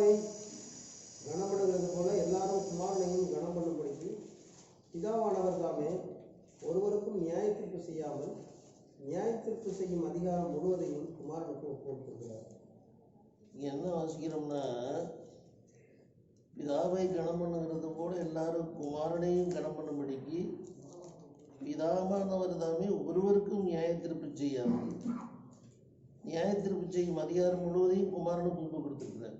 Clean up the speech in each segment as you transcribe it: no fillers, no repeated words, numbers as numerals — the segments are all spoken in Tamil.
பிதாவை கனப்படுகிறது போல எல்லாரும் குமாரனையும் கனம் பண்ணும்படிக்கு பிதாவானவர் தாமே ஒருவருக்கும் நியாயத்தீர்ப்பு செய்யாமல் நியாயத்தீர்ப்பு செய்யும் அதிகாரம் முழுவதையும் குமாரனுக்கு ஒப்புக்கொடுத்திருக்கிறார். என்ன வாசிக்கிறோம்னா, பிதாவை கனம் பண்ணுகிறது போல எல்லாரும் குமாரனையும் கனம் பண்ணும்படிக்கு பிதாவானவர் தாமே ஒருவருக்கும் நியாயத்தீர்ப்பு செய்யாமல் நியாயத்தீர்ப்பு செய்யும் அதிகாரம் முழுவதையும் குமாரனுக்கு ஒப்பு கொடுத்துருக்கிறார்.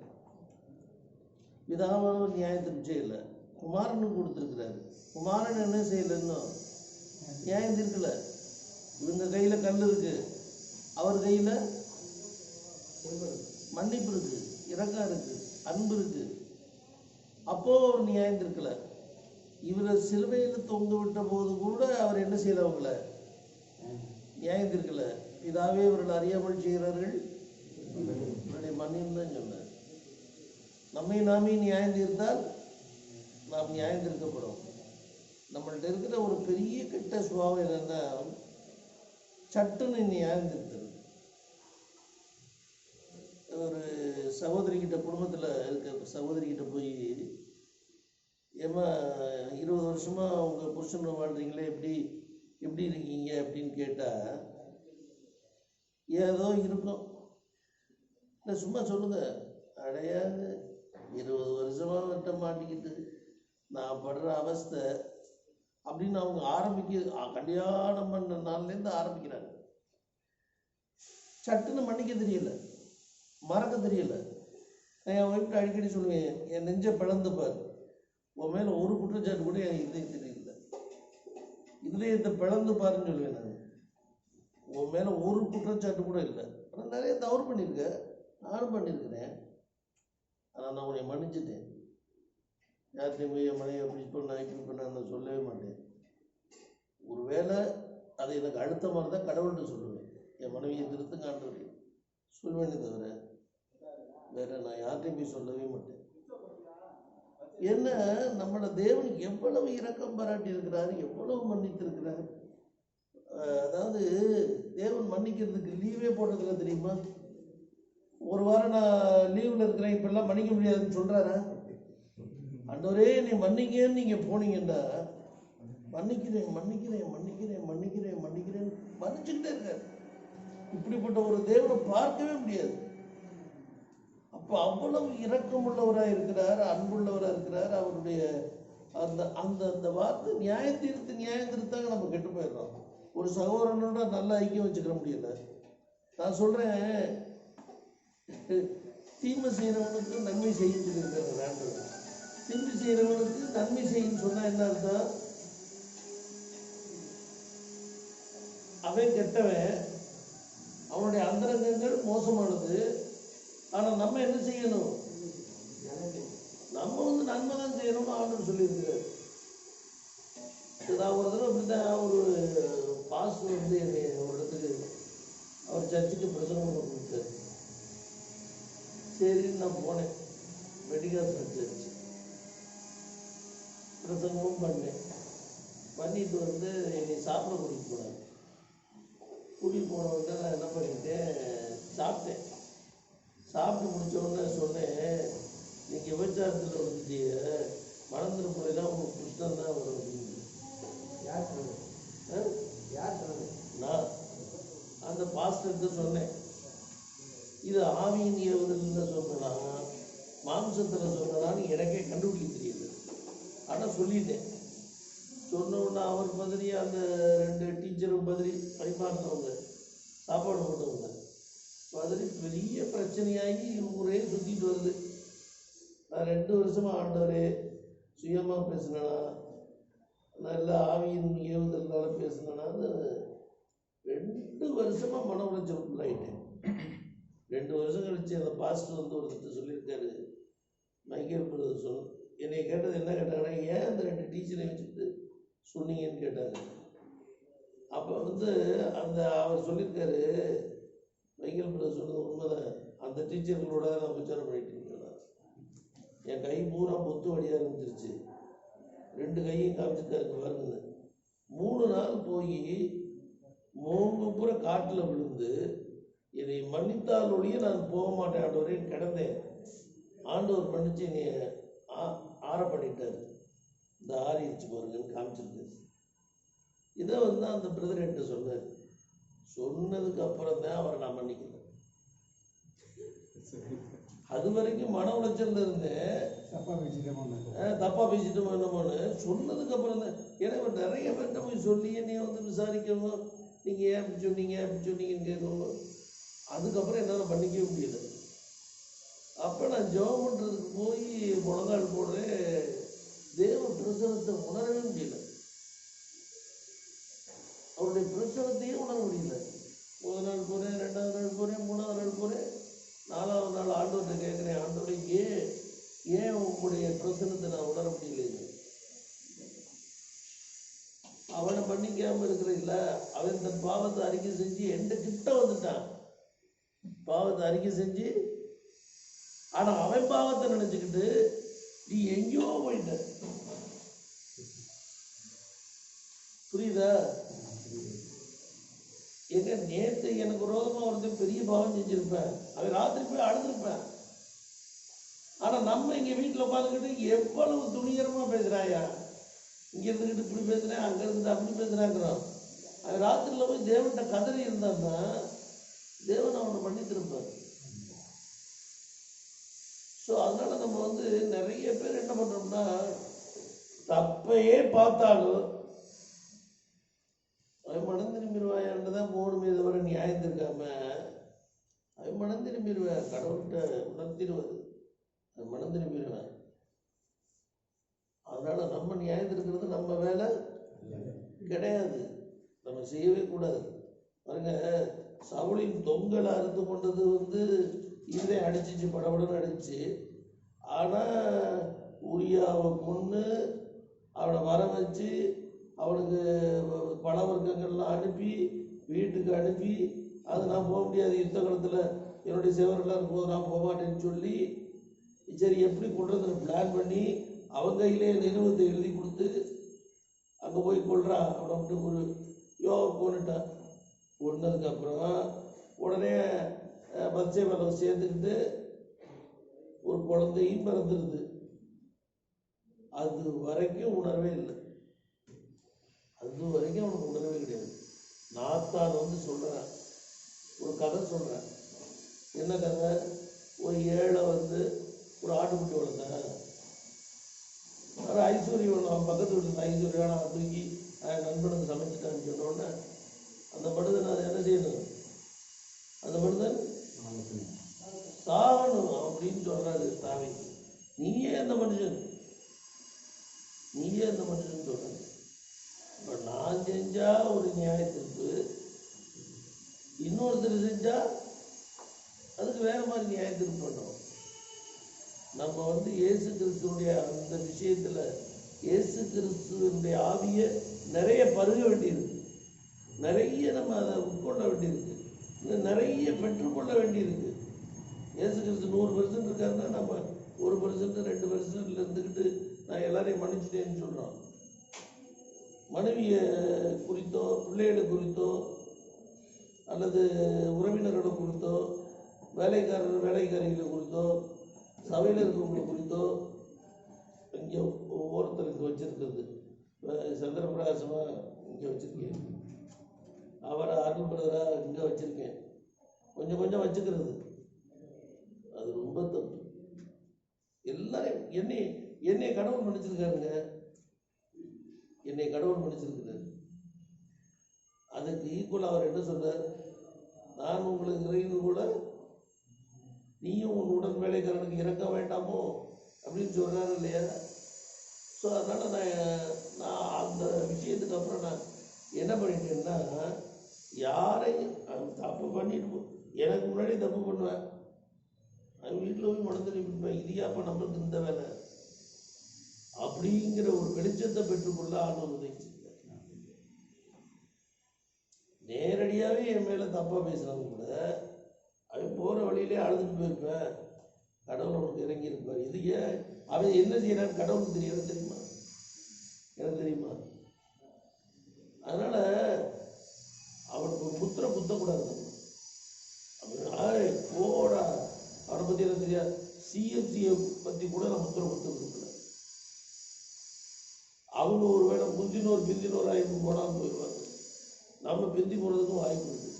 பிதாவானவர் நியாயத்தீர்ப்பு செய்யலை, குமாரனுக்கு கொடுத்துருக்கிறாரு. குமாரன் என்ன செய்யலைன்னு நியாயம் தீர்க்கல. இவங்க கையில் கல் இருக்கு, அவர் கையில் மன்னிப்பு இருக்கு, இரக்கம் இருக்கு, அன்பு இருக்கு. அப்போ அவர் நியாயம் தீர்க்கல. இவரை சிலுவையில் தொங்க விட்ட போது கூட அவர் என்ன செய்யல, அவங்கள நியாயம் தீர்க்கல. இதாவே இவர்கள் அறியாமல் செய்கிறார்கள் இவருடைய மன்னிப்பு தான் சொன்னார். நம்மை நாமே நியாயம் தீர்த்தால் நாம் நியாயம் தீர்க்கப்படும். நம்மள்ட்ட இருக்கிற ஒரு பெரிய கெட்ட சுபாவம் என்னன்னா, சட்டுன்னு நியாயம் தீர்த்தது. ஒரு சகோதரிக்கிட்ட, குடும்பத்தில் இருக்க சகோதரிக்கிட்ட போய், ஏமா 20 வருஷமா அவங்க புருஷன் வாழ்றீங்களே, எப்படி இருக்கீங்க அப்படின்னு கேட்டால், ஏதோ இருக்கும், இல்லை சும்மா சொல்லுங்க, அடையாது 20 வருஷமா விட்ட மாட்டிக்கிட்டு நான் படுற அவஸ்தை அப்படின்னு அவங்க கல்யாணம் பண்ண நாள்லேருந்து ஆரம்பிக்கிறாங்க. சட்டுன்னு மன்னிக்க தெரியல, மறக்க தெரியல. நான் என் ஒய்ஃப்ட்ட அடிக்கடி சொல்லுவேன், என் நெஞ்சை பிளந்துப்பார், உன் மேலே ஒரு குற்றச்சாட்டு கூட என் இதயத்தில் இல்லை, இதயத்தை பிளந்து பாருன்னு சொல்லுவேன். நான் உன் மேலே ஒரு குற்றச்சாட்டு கூட இல்லை. ஆனால் நிறைய தவறு பண்ணியிருக்கேன், நானும் பண்ணியிருக்கிறேன். ஆனால் நான் உன்னை மன்னிச்சுட்டேன். யார்கிட்டையும் போய் என் மனைவி அப்படி பண்ண இப்படி பண்ண நான் சொல்லவே மாட்டேன். ஒரு வேளை அதை எனக்கு அடுத்த மாதிரி தான் கடவுள்கிட்ட சொல்லுவேன், என் மனைவியை திருத்துங்கான்றது சொல்வேனே தவிர வேற நான் யார்கிட்டையும் போய் சொல்லவே மாட்டேன். என்ன, நம்மளை தேவன் எவ்வளவு இரக்கம் பாராட்டி இருக்கிறாரு, எவ்வளவு மன்னித்திருக்கிறார். அதாவது தேவன் மன்னிக்கிறதுக்கு லீவே போட்டதில்லை தெரியுமா? ஒரு வாரம் நான் லீவில் இருக்கிறேன், இப்பெல்லாம் மன்னிக்க முடியாதுன்னு சொல்கிறாரா? ஆண்டவரே நீ மன்னிக்கன்னு நீங்கள் போனீங்கன்னா, மன்னிக்கிறேன் மன்னிக்கிறேன் மன்னிக்கிறேன் மன்னிக்கிறேன் மன்னிக்கிறேன் மன்னிச்சுக்கிட்டே இருக்காரு. இப்படிப்பட்ட ஒரு தேவனை பார்க்கவே முடியாது. அப்போ அவ்வளவு இரக்கமுள்ளவராக இருக்கிறார், அன்புள்ளவராக இருக்கிறார். அவருடைய அந்த அந்த அந்த வார்த்தை நியாயம் தீர்த்தாங்க நம்ம கெட்டு போயிடுறோம். ஒரு சகோதரனோட நல்ல ஐக்கியம் வச்சுக்கிற முடியல. நான் சொல்கிறேன், தீமை செய்கிறவனுக்கு நன்மை செய்யும் சொல்லியிருக்காங்க வேண்டது. தீமை செய்கிறவனுக்கு நன்மை செய்யும் சொன்னால் என்ன அர்த்தம்? அவன் கெட்டவன், அவனுடைய அந்தரங்கங்கள் மோசமானது. ஆனால் நம்ம என்ன செய்யணும்? நம்ம நன்மை தான் செய்யணும்னு ஆண்டவர் சொல்லியிருக்கிறார். நான் ஒரு தடவை அப்படிதான் ஒரு பாஸ்டர் என்னை ஒரு இடத்துக்கு அவர் சர்ச்சுக்கு பிரசங்கம் பண்ண கொடுத்தாரு. சரின்னு நான் போனேன். மெடிக்கல் சர்ச்சு பிரசங்கமும் பண்ணேன். பண்ணிட்டு என்னை சாப்பிட கூட்டிகிட்டு போனாங்க. கூட்டிகிட்டு போனவங்க நான் என்ன பண்ணிட்டேன், சாப்பிட்டேன். சாப்பிட்டு முடிச்சோடனே சொன்னேன், நீங்கள் விபச்சாரத்தில் வந்துட்டு மணந்திர முறையெல்லாம் உங்களுக்கு புஷ்டம் தான் வரும் அப்படின்னு. யார் சொன்னது? யார் சொன்னது? நான் அந்த பாஸ்டருக்கு சொன்னேன். இது ஆவியின் ஏவுதல் சொன்னா மாம்சத்தில் சொன்னான்னு எனக்கே கண்டுபிடிக்க தெரியுது. ஆனால் சொல்லிட்டேன். சொன்ன உடனே அவர் பதிரி, அந்த 2 டீச்சரும் பதிரி, பரிமாறினவங்க சாப்பாடு போட்டவங்க பதிரி பெரிய பிரச்சனையாகி ஊரே சுற்றிட்டு வருது. நான் 2 வருஷமாக ஆண்டவரே சுயமாக பேசினா, நல்ல ஆவியின் ஏவுதல்னால பேசினான்னு 2 வருஷமாக மன உளைச்சலுக்குள்ளாயிட்டேன். 2 வருஷம் கழிச்சு அந்த பாஸ்டர் ஒருத்தர் சொல்லியிருக்காரு, மைக்கேல் பிரதர் என்னை கேட்டது என்ன கேட்டாங்கன்னா, ஏன் அந்த 2 டீச்சரை வச்சுக்கிட்டு சொன்னீங்கன்னு கேட்டாங்க. அப்போ அந்த அவர் சொல்லியிருக்காரு, மைக்கேல் பிரதர் சொன்னது உண்மைதான், அந்த டீச்சர்களோட நான் விசாரம் பண்ணிட்டு இருக்கேன். என் கை பூரா பொத்து வழியாக இருந்துருச்சு. 2 கையும் காமிச்சிருக்காருங்க பாருங்க. 3 நாள் போய் மூணு பூரா காட்டில் விழுந்து என்னை மன்னித்தால் ஒழிய நான் போக மாட்டேன் ஆண்டவரே கிடந்தேன். ஆண்டவர் மன்னிச்சு நீ ஆற பண்ணிட்டாரு, இந்த ஆறிடுச்சு பாருங்கன்னு காமிச்சிருக்கு. இதை வந்து அந்த பிரதர் என்கிட்ட சொன்னார். சொன்னதுக்கு அப்புறம் தான் அவரை நான் மன்னிக்கிறேன். அது வரைக்கும் மன உளைச்சல்ல இருந்தேன், தப்பா பேசிட்டோமோ என்னமோன்னு. சொன்னதுக்கு அப்புறம் தான், ஏன்னா நிறைய பேர்கிட்ட போய் சொல்லி என்னைய வந்து விசாரிக்கணும், நீங்கள் ஏன் அப்படி சொன்னீங்க அப்படி சொன்னீங்கன்னு கேட்கணும். அதுக்கப்புறம் என்னால் பண்ணிக்கவே முடியல. அப்போ நான் ஜெபம் பண்ணுறதுக்கு போய் முழங்கால் போடுறேன், தேவ பிரசனத்தை உணரவே முடியல. அவருடைய பிரசனத்தையே உணர முடியல. முதல் நாள் போகிறேன், 2வது நாள் போகிறேன், 3வது நாள் போகிறேன், 4வது நாள் ஆண்டவர்கிட்ட கேட்குறேன், ஆண்டவரே ஏன் உங்களுடைய பிரசனத்தை நான் உணர முடியல? அவனை மன்னிக்காமல் இருக்கிறீங்கள, அவன் தன் பாவத்தை அறிக்கை செஞ்சு எந்த கிட்ட வந்துட்டான். பாவத்தை அறிக்கை செஞ்சு, ஆனால் அவன் பாவத்தை நினச்சிக்கிட்டு நீ எங்கேயோ போயிட்ட. புரியுதா? எங்க நேற்று எனக்கு விரோதமாக ஒருத்தன் பெரிய பாவம் செஞ்சிருப்பேன், அவன் ராத்திரி போய் அழுதுருப்பேன். ஆனால் நம்ம இங்கே வீட்டில் உட்காந்துக்கிட்டு எவ்வளவு துணிகரமாக பேசுகிறாயா, இங்கே இருந்துக்கிட்டு இப்படி பேசுகிறேன், அங்கே இருந்துட்டு அப்படி பேசுகிறாங்கிறோம். அவன் ராத்திரியில் போய் தேவன்கிட்ட கதறி இருந்தான்னா தேவன் அவனை மன்னித்திருப்பார். ஸோ அதனால நம்ம வந்து நிறைய பேர் என்ன பண்ணுறோம்னா, தப்பையே பார்த்தாலும் அவன் மனம் திரும்பிடுவாயான்னு தான் போகணுமே தவிர நியாயம் இருக்காம அவன் மனம் திரும்பிடுவேன். கடவுள்கிட்ட உணர்த்திடுவது அவன் மனம் திரும்பிடுவேன். அதனால நம்ம நியாயம் இருக்கிறது நம்ம வேலை கிடையாது, நம்ம செய்யவே கூடாது. பாருங்க, சவுளின் தொங்கலை அறுத்து கொண்டது வந்து இதை அடிச்சிச்சு, படபடன்னு அடிச்சு. ஆனால் உரியாவை கொண்டு அவனை வர வச்சு அவனுக்கு பல வர்க்கங்கள்லாம் அனுப்பி வீட்டுக்கு அனுப்பி, அது நான் போக முடியாது, யுத்த காலத்தில் என்னுடைய செவரெல்லாம் இருக்கும்போது நான் போக மாட்டேன்னு சொல்லி, சரி எப்படி கொள்றதுன்னு பிளான் பண்ணி அவன் கையிலே நிறுவனத்தை எழுதி கொடுத்து அங்கே போய் கொள்றான். அவனை விட்டு ஒரு யோகா கொண்டுட்டான். கொண்டதுக்கப்புறம் உடனே பத்சேபாவை சேர்த்துக்கிட்டு ஒரு குழந்தையும் பிறந்துருது. அது வரைக்கும் உணர்வே இல்லை, அது வரைக்கும் அவனுக்கு உணர்வே கிடையாது. நாத்தான் வந்து சொல்கிறேன், ஒரு கதை சொல்கிறேன். என்ன கதை? ஒரு ஏழை வந்து ஒரு ஆட்டுக்குட்டி வளர்த்தேன். அது ஐஸ்வர்யம், அவன் பக்கத்து வீட்டு ஐஸ்வர்யான தூக்கி நண்பனுக்கு சமைச்சிட்டான்னு சொன்னோடனே அந்த மனிதன் அதை என்ன செய்யணும்? அந்த மனிதன் சாகணும் அப்படின்னு சொல்றாரு தாவி. நீயே அந்த மனுஷன், நீயே அந்த மனுஷன் சொல்றாரு. இப்போ நான் செஞ்சா ஒரு நியாயத்திற்கு, இன்னொருத்தர் செஞ்சா அதுக்கு வேற மாதிரி நியாயத்திற்கு பண்ணோம். நம்ம வந்து இயேசு கிறிஸ்துவனுடைய அந்த விஷயத்துல இயேசு கிறிஸ்துவனுடைய ஆவியை நிறைய பருக வேண்டியிருக்கு, நிறைய நம்ம அதை உட்கொள்ள வேண்டியிருக்கு, இன்னும் நிறைய பெற்றுக்கொள்ள வேண்டியிருக்கு. இயேசு கிறிஸ்து 100% இருக்காருன்னா நம்ம 1%, 2% இருந்துக்கிட்டு நான் எல்லாரையும் மன்னிச்சிட்டேன்னு சொல்கிறோம். மனைவியை குறித்தோ, பிள்ளைகளை குறித்தோ, அல்லது உறவினர்களை குறித்தோ, வேலைக்காரிகளை குறித்தோ, சபையில் இருக்கிறவங்களை குறித்தோ, இங்கே ஒவ்வொருத்தருக்கு வச்சிருக்கிறது. சந்திரபிரகாசமாக இங்கே வச்சுருக்கேன், அவரை அருள் பிரதராக இங்கே வச்சுருக்கேன், கொஞ்சம் கொஞ்சம் வச்சுக்கிறது அது ரொம்ப தப்பு. எல்லாரையும் என்னை கடவுள் மன்னிச்சிருக்காருங்க, என்னை கடவுள் மன்னிச்சிருக்கிறார். அதுக்கு ஈக்குவலாக அவர் என்ன சொல்றார்? நான் உங்களுக்கு இறைவது கூட நீயும் உன் உடன் வேலைக்காரனுக்கு இறக்க வேண்டாமோ அப்படின்னு சொல்றாரு இல்லையா? ஸோ அதனால் நான் அந்த விஷயத்துக்கு அப்புறம் நான் என்ன பண்ணிட்டேன்னா, யாரையும் தப்பு பண்ணிட்டு எனக்கு முன்னாடி தப்பு பண்ணுவேன், அவன் வீட்டில் போய் மனம் திரும்பிப்பேன், இதையாப்பா நம்மளுக்கு இந்த வேலை அப்படிங்கிற ஒரு வெளிச்சத்தை பெற்றுக்கொள்ள ஆண்டவர் உதவி செய்வார். நேரடியாகவே என் மேலே தப்பாக பேசுகிறவங்க கூட அவன் போகிற வழியிலே அழுதுட்டு போயிருப்பேன், கடவுள் அவனுக்கு இறங்கி இருப்பார். இது ஏன் அவன் என்ன செய்யறான்னு கடவுளுக்கு தெரியாது, தெரியுமா? எனக்கு தெரியுமா? அதனால அவனுக்கு ஒரு முத்திரை குத்தக்கூடாது. அவன் போடா, அவனை பற்றி எனக்கு தெரியாது, சிஎஃப்சியை பற்றி கூட நம்ம உத்தரவு விரும்பல. அவங்க ஒரு வேளை முந்தினோர் பிந்தினோர் ஆய்வு போனால் போயிடுவாங்க. நம்ம பிந்தி போகிறதுக்கும் வாய்ப்பு இருக்குது.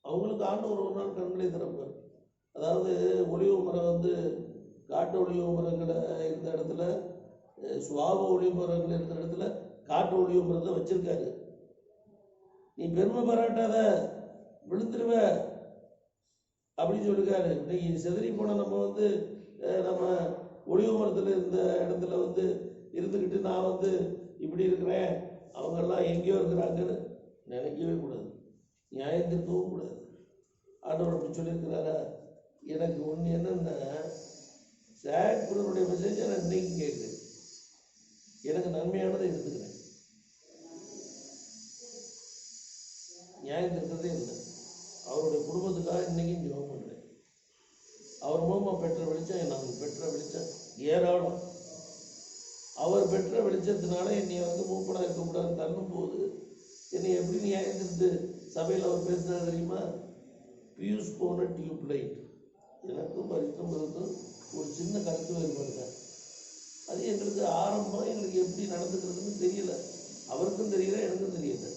அவங்களுக்கு ஆண்டவர் ஒரு நாள் கண்களை திறப்பார். அதாவது ஒளிவு மரம் வந்து காட்டு ஒளிவு மரங்களை இருந்த இடத்துல, சுவாப ஒளிவு மரங்கள் இருக்கிற இடத்துல காட்டு ஒளிவு மரத்தை வச்சிருக்காரு. நீ பெருமை பாராட்டாத, விழுந்துருவ அப்படின்னு சொல்லிருக்காரு. இன்னைக்கு செதறி போன நம்ம வந்து நம்ம ஒளிவு மரத்தில் இருந்த இடத்துல வந்து இருந்துக்கிட்டு நான் வந்து இப்படி இருக்கிறேன், அவங்கெல்லாம் எங்கேயோ இருக்கிறாங்கன்னு நினைக்கவே கூடாது, நியாயம் திருத்தவும் கூடாது. ஆண்டவர் அப்படி சொல்லியிருக்கிறாரா? எனக்கு ஒன்று என்னென்னா, சாக்புரனுடைய மெசேஜை நான் இன்னைக்கு கேட்குறேன், எனக்கு நன்மையானதை எடுத்துக்கிறேன், நியாயம் திருத்ததே இல்லை. அவருடைய குடும்பத்துக்காக இன்னைக்கும் ஜெபம் பண்ணுறேன். அவர் மூலமாக பெற்ற வெளிச்சம், நாங்கள் பெற்ற வெளிச்சம் ஏராளம். அவர் பெற்ற வெளிச்சத்தினால என்னை வந்து மூப்பனாக இருக்கக்கூடாதுன்னு தள்ளும் போது என்னை எப்படி நியாயம் திருத்து சபையில் அவர் பேசுனா தெரியுமா? பியூஸ் போன டியூப் லைட். எனக்கும் பரிசுத்தம் ஒரு சின்ன கருத்து வேறுபாடு தான். அது எங்களுக்கு ஆரம்பம், எங்களுக்கு எப்படி நடந்துக்கிறதுன்னு தெரியல, அவருக்கும் தெரியல, எனக்கும் தெரியல.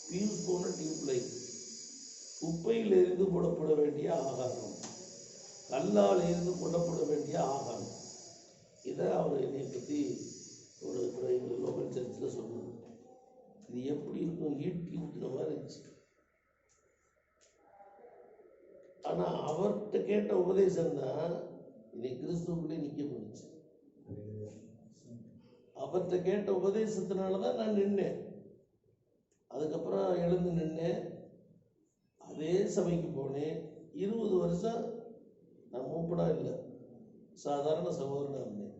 பியூஸ் போன டியூப் லைட், குப்பையில் இருந்து போடப்பட வேண்டிய ஆகாரம், கல்லால் இருந்து கொல்லப்பட வேண்டிய ஆகாரம். இதை அவர் என்னை பற்றி ஒரு எங்கள் லோக்கல் சர்ச்சில் சொன்னார். இது எப்படி இருக்கும், ஈட்டி ஊட்டுற மாதிரி இருந்துச்சு. ஆனால் அவர்கிட்ட கேட்ட உபதேசம் தான் என்னை கிறிஸ்துவுக்குள்ளே நிற்க போணுச்சு. அவர்கிட்ட கேட்ட உபதேசத்தினால தான் நான் நின்னேன். அதுக்கப்புறம் எழுந்து நின்னேன், அதே சபைக்கு போனேன். 20 வருஷம் நான் மூப்பனா இல்லை, சாதாரண சகோதரனாக இருந்தேன்.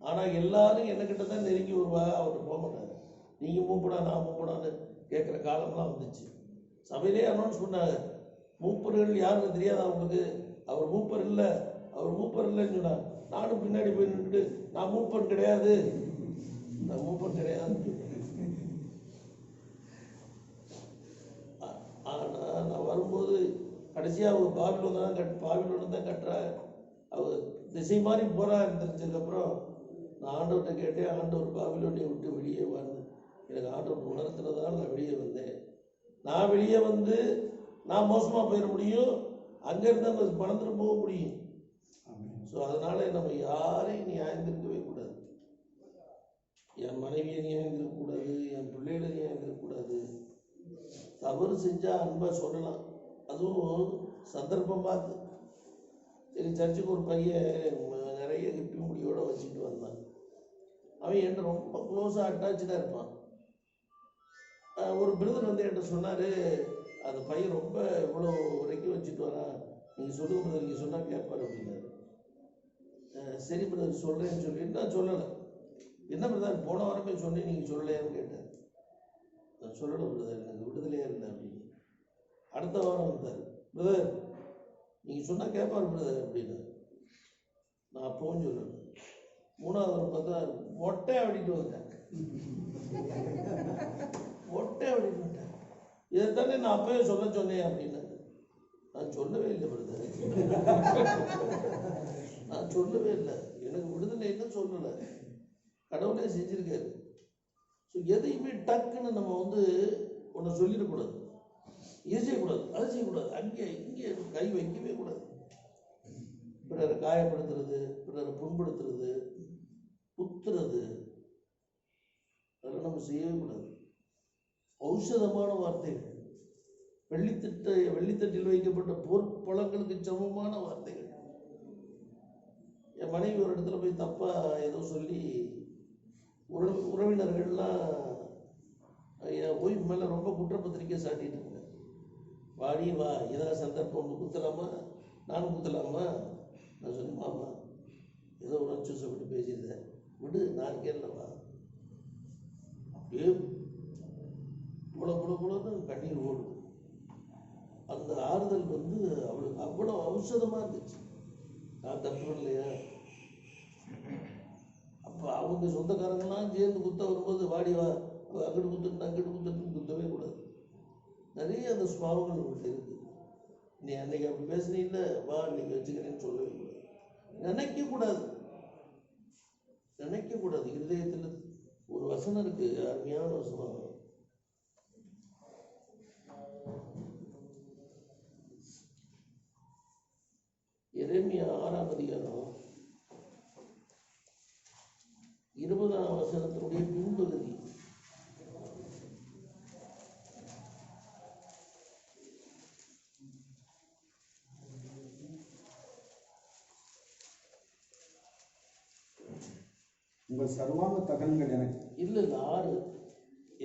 ஆனால் எல்லாரும் என்னக்கிட்ட தான் நெருங்கி வருவாங்க, அவர்கிட்ட போக மாட்டாங்க. நீங்கள் மூப்பனா நான் மூப்பனான்னு கேட்குற காலம்லாம் வந்துச்சு. சபையிலே அனௌன்ஸ் பண்ணாங்க, மூப்பர்கள் யாருன்னு தெரியாது அவங்களுக்கு, அவர் மூப்பர் இல்லை, அவர் மூப்பர் இல்லைன்னு சொன்னார். நானும் பின்னாடி போய் நின்றுட்டு நான் மூப்பன் கிடையாது, நான் மூப்பன் கிடையாதுன்னு சொன்னேன். ஆனால் நான் வரும்போது கடைசியாக அவங்க பாபிலோனை தான் கட்டுறாங்க. அவங்க திசை மாதிரி போகிறான்னு தெரிஞ்சதுக்கப்புறம் நான் ஆண்டவர்கிட்ட கேட்டேன், ஆண்டவர் பாபிலோனியை விட்டு வெளியே வந்து எனக்கு ஆண்டவர் உணர்த்துறதுனால நான் வெளியே வந்தேன். நான் வெளியே வந்து நான் மோசமாக போயிட முடியும், அங்கேருந்து அந்த மணந்துட்டு போக முடியும். ஸோ அதனால நம்ம யாரையும் நியாயந்திருக்கவே கூடாது. என் மனைவியை நியாயந்திருக்கக்கூடாது, என் பிள்ளைகளை நியாயந்திருக்கக்கூடாது. தவறு செஞ்சால் அன்பாக சொல்லலாம், அதுவும் சந்தர்ப்பம் பார்த்து. சரி, சர்ச்சுக்கு ஒரு பையன் நிறைய கிப்பி முடியோடு வச்சுட்டு வந்தான். அவன் என்கிட்ட ரொம்ப க்ளோஸாக அட்டாச்சாக இருப்பான். ஒரு பிரதர் வந்து என்கிட்ட சொன்னார், அந்த பையன் ரொம்ப இவ்வளோ வரைக்கும் வச்சுட்டு வரான், நீங்கள் சொல்லுங்க பிரதர், நீங்கள் சொன்னால் கேட்பார் அப்படின்னாரு. சரி பிரதர் சொல்கிறேன்னு சொல்லிட்டு நான் சொல்லலை. என்ன பிரதர் போன வாரமே சொன்னேன், நீங்கள் சொல்லலையான்னு கேட்டேன். நான் சொல்லலை பிரதர், எனக்கு விடுதலையாக இல்லை அப்படின்னு. அடுத்த வாரம் வந்தார், பிரதர் நீங்கள் சொன்னால் கேட்பார் பிரதர் அப்படின்னு. நான் அப்பவும் சொல்லலை. 3வது வாரம் பார்த்தா மொட்டை அப்படின்ட்டு வந்தேன், மொட்டை அப்படின்னு வந்தேன். இதைத்தானே நான் அப்பவே சொன்னேன் அப்படின்னு. நான் சொல்லவே இல்லை பிரதர், நான் சொல்லவே இல்லை, எனக்கு விடுதலைன்னு சொல்லலை, கடவுளே செஞ்சிருக்காரு. ஸோ எதையுமே டக்குன்னு நம்ம வந்து ஒன்று சொல்லிடக்கூடாது, இது செய்யக்கூடாது, அது செய்யக்கூடாது, அங்கே இங்கே கை வைக்கவே கூடாது. பிறரை காயப்படுத்துறது, பிறரை புண்படுத்துறது, குத்துறது, அதெல்லாம் நம்ம செய்யவே கூடாது. ஔஷதமான வார்த்தைகள், வெள்ளித்தட்டில் வைக்கப்பட்ட பொற்பழங்களுக்கு சமமான வார்த்தைகள். என் மனைவி ஒரு இடத்துல போய் தப்பா ஏதோ சொல்லி உறவினர்கள்லாம் என் ஒய்ஃப் மேலே ரொம்ப குற்றப்பத்திரிக்கை சாட்டிட்டு இருந்தேன். வாடி வா, இதான் சந்தர்ப்பம், குத்தலாமா, நானும் குத்தலாமா? நான் சொன்னேன், மாமா ஏதோ உணர்ச்சி வசப்பட்டு பேசியிருந்தேன், விடு, நான் கேட்கலவா. அப்படியே புலன்னு கண்ணீர் ஓடும். அந்த ஆறுதல் வந்து அவளுக்கு அவ்வளோ ஔஷதமாக இருந்துச்சு. நான் தப்பு இல்லையா? அப்போ அவங்க சொந்தக்காரங்களாம் சேர்ந்து குத்த வரும்போது வாடி வா, அங்கிட்டு குத்துட்டு அங்கிட்டு குத்துட்டு குத்தவே கூடாது. நிறைய அந்த சுபாவங்கள் உங்கள்கிட்ட இருக்குது. நீ அன்னைக்கு அப்படி பேசுனீல்ல, வா இன்னைக்கு வச்சுக்கிறேன்னு சொல்லவே இல்லை. நினைக்கக்கூடாது, நினைக்கக்கூடாது. இருதயத்தில் ஒரு வசனம் இருக்கு, அருமையான வசனம். எரேமியா 6ஆம் அதிகாரம் 20ஆம் வசனத்தினுடைய பின்பகுதி. உங்கள் சர்வாங்க தகனங்கள் எனக்கு இல்லை 6,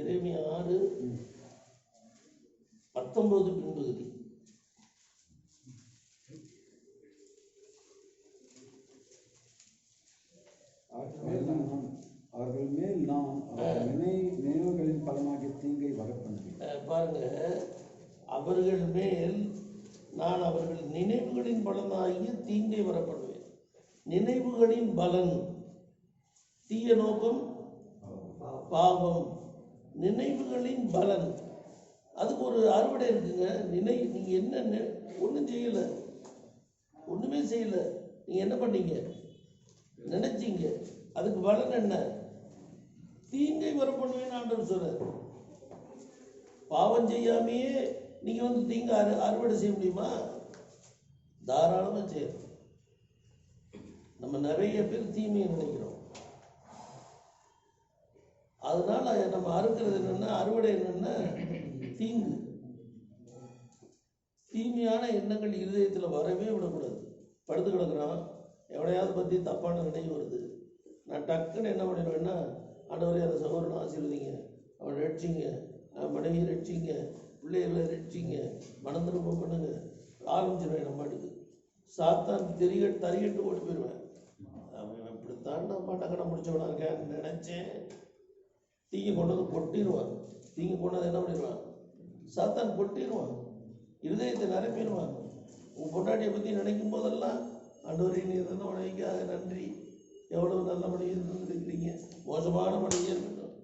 எரேமியா 6:19 பின்பகுதி. அவர்கள் மேல் நான் அவர்கள் நினைவுகளின் பலமாகிய தீங்கை வரப்பண்ணுவேன். பாருங்க, அவர்கள் மேல் நான் அவர்கள் நினைவுகளின் பலனாகிய தீங்கை வரப்படுவேன். நினைவுகளின் பலன் தீய நோக்கம், பாவம். நினைவுகளின் பலன், அதுக்கு ஒரு அறுவடை இருக்குங்க. நீங்க என்ன ஒன்றும் செய்யல, ஒண்ணுமே செய்யல, நீங்க என்ன பண்ணீங்க? நினைச்சீங்க. அதுக்கு பலன் என்ன? தீங்கை வரப்படுவேன் ஆண்டவர் சொல்றார். பாவம் செய்யாமையே நீங்க தீங்க அறுவடை செய்ய முடியுமா? தாராளமா செய்யணும். நம்ம நிறைய பேர் தீமையை நினைக்கிறோம். அதனால நம்ம அறுக்கிறது என்னன்னா, அறுவடை என்னன்னா தீங்கு. தீமையான எண்ணங்கள் இருதயத்தில் வரவே விடக்கூடாது. படுத்து கிடக்குறான், எவனையாவது பற்றி தப்பான நினைவு வருது, நான் டக்குன்னு என்ன பண்ணிடுவேன்னா, ஆண்டவரே அந்த சகோதரனை ஆசீர்வதிங்க, அவனை ரட்சிங்க, மனைவியை ரட்சிங்க, பிள்ளைகளை ரட்சிங்க, மனம் திரும்ப பண்ணுங்க, ஆரம்பிச்சிருவேன். நம்ம பாட்டுக்கு சாத்தான் தறிகட்டு ஓடி போயிடுவேன். அவன் இப்படித்தான் நம்ம டக்குன முடிச்சவனா இருக்கேன் நினைச்சேன். தீங்க கொண்டு வந்து கொட்டிடுவான். தீங்க கொண்டு வந்து என்ன பண்ணிடுவான்? சாத்தான் கொட்டிடுவான், இருதயத்தை நிரப்பிடுவான். உன் பொண்டாட்டியை பற்றி நினைக்கும் போதெல்லாம், ஆண்டவரே நீ இருந்த மனைவிக்காக நன்றி, எவ்வளவு நல்ல மனைவி இருந்திருக்கிறீங்க, மோசமான மனைவியாக இருக்கட்டும்,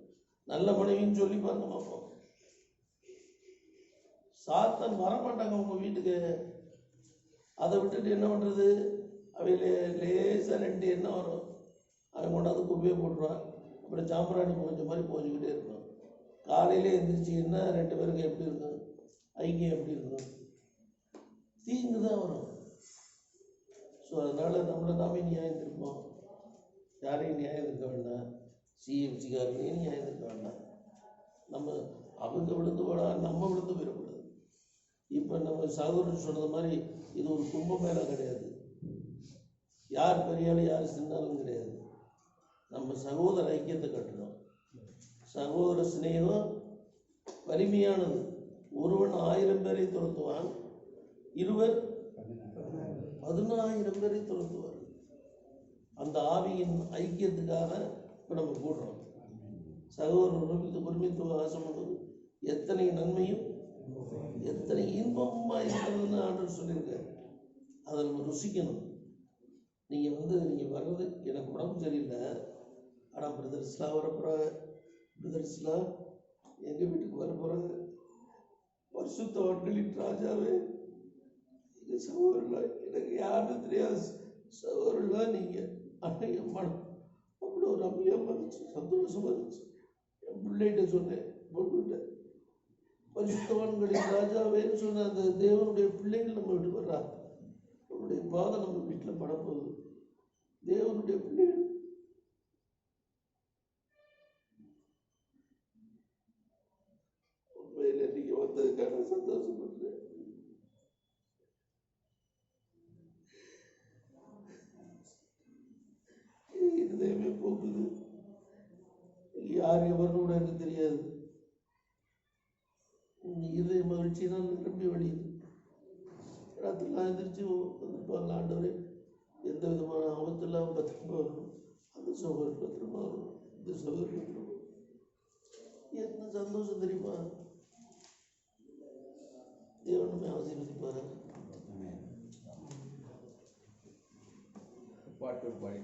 நல்ல மனைவின்னு சொல்லி பாருங்க பார்ப்போம். சாத்தான் வரமாட்டாங்க உங்க வீட்டுக்கு. அதை விட்டுட்டு என்ன பண்றது? அவையில லேசாக 2 எண்ணம் வரும், அவன் கொண்டாந்து குப்பையை போட்டுருவான். அப்புறம் சாம்பிராணி போஞ்ச மாதிரி போஞ்சுக்கிட்டே இருக்கும். காலையிலே எழுந்திரிச்சிங்கன்னா 2 பேருக்கு எப்படி இருக்கும்? ஐக்கியம் எப்படி இருக்கும்? தீங்கு தான் வரும். ஸோ அதனால நம்மளை நாமே நியாயம் திருப்போம். யாரையும் நியாயம் இருக்க வேண்டாம், சிஎம்சிக்காரனையும் நியாயம் இருக்க வேண்டாம். நம்ம அவங்க விழுந்து போடா, நம்ம விழுந்து போயிடக்கூடாது. இப்போ நம்ம சகோதரர் சொன்னது மாதிரி இது ஒரு கும்பமேளா கிடையாது. யார் பெரியாலும் யார் சின்னாலும் கிடையாது. நம்ம சகோதர ஐக்கியத்தை கட்டணும். சகோதர சிநேகம் வலிமையானது. ஒருவன் 1000 பேரை துரத்துவான், இருவர் 10,000 பேரை துரத்துவார். அந்த ஆவியின் ஐக்கியத்துக்காக இப்போ நம்ம கூடுறோம். சகோதரர் ஒருமித்து வாசம் எத்தனை நன்மையும் எத்தனை இன்பமாக இருக்கிறதுன்னு ஆண்டவர் சொல்லியிருக்காரு. அதை நம்ம ருசிக்கணும். நீங்கள் வர்றது, எனக்கு உடம்பு சரியில்லை, ஆனால் பிரதர்ஸ்லாம் வரப்போகிறாங்க, பிரதர்ஸ்லாம் எங்கள் வீட்டுக்கு வர போகிறாங்க, பரிசுத்தவான்களின் ராஜாவே, எங்கள் சகோதரலாம் எனக்கு யாருன்னு தெரியாது, சகோதரலாம் நீங்கள் அன்னைக்கு மனம் அப்படி ஒரு ரம்மியமாக இருந்துச்சு, சந்தோஷமாக இருந்துச்சு. என் பிள்ளைகிட்ட சொன்னேன், பொண்ணுகிட்ட, பரிசுத்தவான்களின் ராஜாவேன்னு சொன்ன அந்த தேவனுடைய பிள்ளைகள் நம்ம வீட்டுக்கு வர்றாங்க. நம்முடைய பாதம் நம்ம வீட்டில் படப்போகுது. தேவனுடைய பிள்ளைகள் உண்மையில நீங்க வந்ததுக்கான சந்தோஷப்படுறேன். இருதயமே போக்குது. யார் எவரோட எனக்கு தெரியாது. இதய மகிழ்ச்சியினால் நிரம்பி வழியுது. ராத்திரிலாம் எந்திரிச்சு வந்துருப்பாங்களா, ஆண்டவரே எந்த விதமான ஆபத்தெல்லாம் பத்திரமா வரணும், அந்த சகோதரர் பத்திரமா வரணும், இந்த சகோதரர் பத்திரமா. என்ன சந்தோஷம் தெரியுமா? தேவனுமே ஆசீர்வதிப்பாரு. பாட்டு பாடி